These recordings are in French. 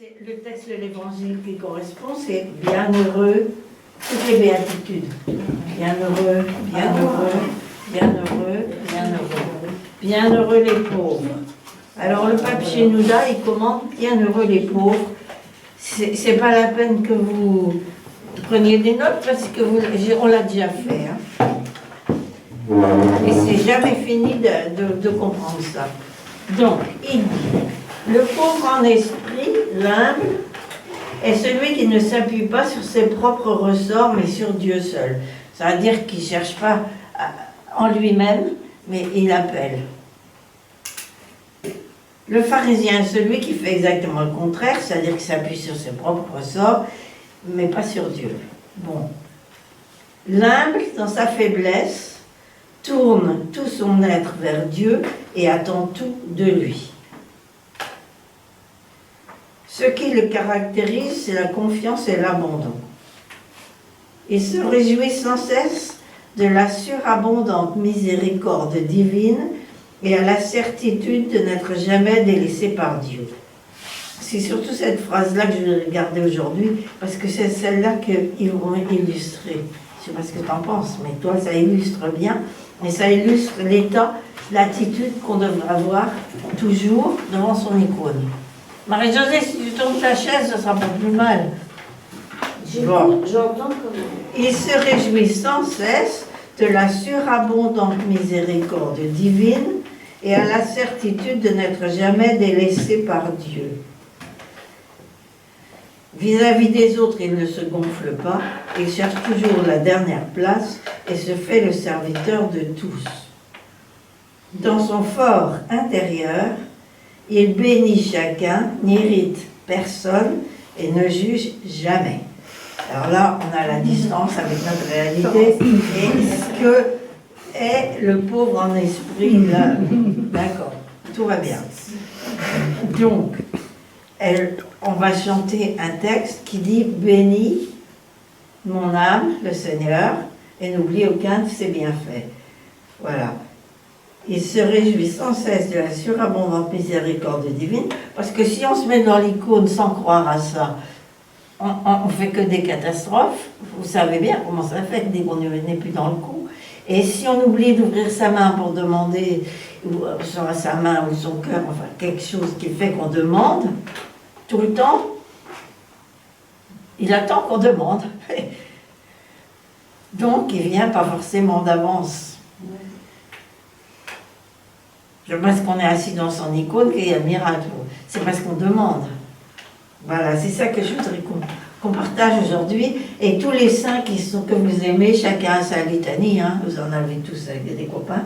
C'est le texte de l'Évangile qui correspond, c'est bienheureux, toutes les béatitudes. Bienheureux, bienheureux, bienheureux, bienheureux. Bienheureux les pauvres. Alors le pape Shenouda, il commente bienheureux les pauvres. C'est pas la peine que vous preniez des notes parce que on l'a déjà fait. Hein. Et c'est jamais fini de comprendre ça. Donc, il dit, le pauvre en esprit, l'humble, est celui qui ne s'appuie pas sur ses propres ressorts, mais sur Dieu seul. Ça veut dire qu'il ne cherche pas en lui-même, mais il appelle. Le pharisien est celui qui fait exactement le contraire, c'est-à-dire qu'il s'appuie sur ses propres ressorts, mais pas sur Dieu. Bon. L'humble, dans sa faiblesse, tourne tout son être vers Dieu et attend tout de lui. Ce qui le caractérise, c'est la confiance et l'abandon. Il se réjouit sans cesse de la surabondante miséricorde divine et a la certitude de n'être jamais délaissé par Dieu. C'est surtout cette phrase-là que je vais regarder aujourd'hui, parce que c'est celle-là qu'ils vont illustrer. Je ne sais pas ce que tu en penses, mais toi, ça illustre bien. Et ça illustre l'état, l'attitude qu'on devrait avoir toujours devant son icône. Marie-Josée, si tu tournes ta chaise, ça ne sera pas plus mal. Bon. J'entends comment. Il se réjouit sans cesse de la surabondante miséricorde divine et a la certitude de n'être jamais délaissé par Dieu. Vis-à-vis des autres, il ne se gonfle pas, il cherche toujours la dernière place et se fait le serviteur de tous. Dans son fort intérieur, il bénit chacun, n'irrite personne et ne juge jamais. Alors là, on a la distance avec notre réalité et ce que est le pauvre en esprit là. D'accord, tout va bien. Donc, on va chanter un texte qui dit « Bénis mon âme, le Seigneur, et n'oublie aucun de ses bienfaits. » Voilà. Il se réjouit sans cesse de la surabondante miséricorde divine, parce que si on se met dans l'icône sans croire à ça, on ne fait que des catastrophes. Vous savez bien comment ça fait dès qu'on n'est plus dans le coup. Et si on oublie d'ouvrir sa main pour demander, soit sa main ou son cœur, enfin quelque chose qui fait qu'on demande, tout le temps, il attend qu'on demande. Donc, il ne vient pas forcément d'avance. C'est parce qu'on est assis dans son icône qu'il y a le miracle. C'est parce qu'on demande. Voilà, c'est ça que je voudrais qu'on partage aujourd'hui. Et tous les saints que vous aimez, chacun a sa litanie, hein, vous en avez tous avec des copains.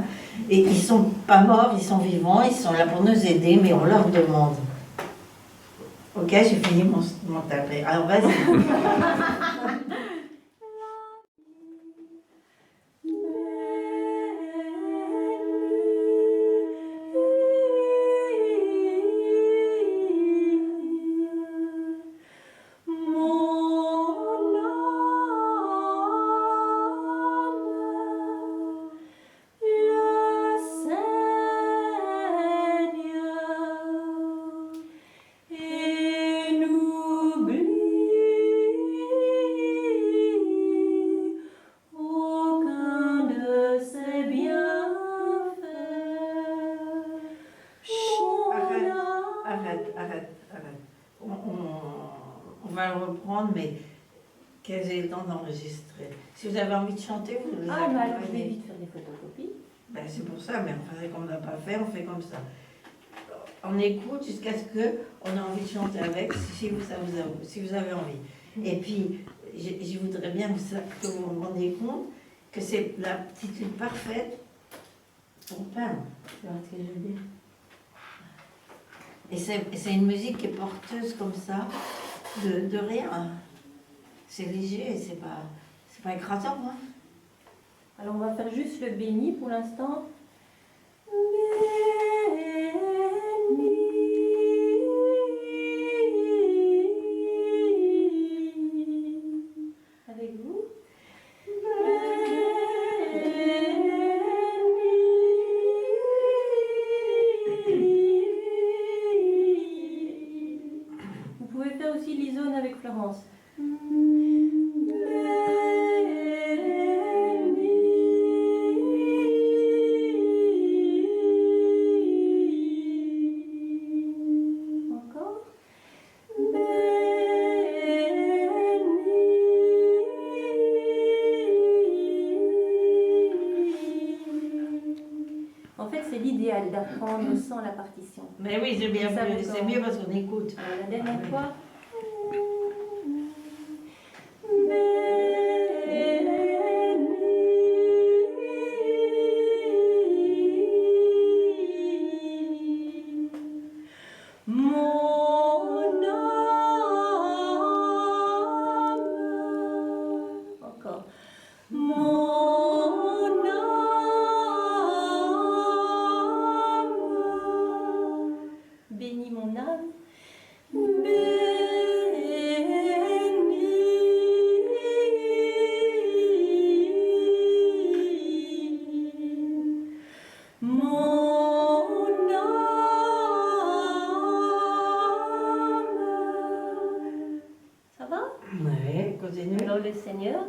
Et ils ne sont pas morts, ils sont vivants, ils sont là pour nous aider, mais on leur demande. Ok, j'ai fini mon tablet. Alors vas-y. Arrête. On va le reprendre, mais qu'elles aient le temps d'enregistrer. Si vous avez envie de chanter, vous les alors je vais accompagnez. vite faire des photocopies. Ben, c'est pour ça, mais comme on n'a pas fait, on fait comme ça. On écoute jusqu'à ce qu'on ait envie de chanter avec, si vous avez envie. Et puis, je voudrais bien que vous vous rendiez compte que c'est l'aptitude parfaite pour peindre. Tu vois ce que je veux dire? Et c'est une musique qui est porteuse comme ça, de rien. C'est léger, c'est pas écrasant. Hein. Alors on va faire juste le béni pour l'instant. Avec vous. Vous pouvez En fait, c'est l'idéal d'apprendre sans la partition. Mais oui, c'est bien Ça mieux, vous c'est commence. mieux parce qu'on écoute. Alors, la dernière fois. Mon âme. Encore. Mon âme. Bénis mon âme. Bénis mon âme. Ça va? Oui, continue. Alors le Seigneur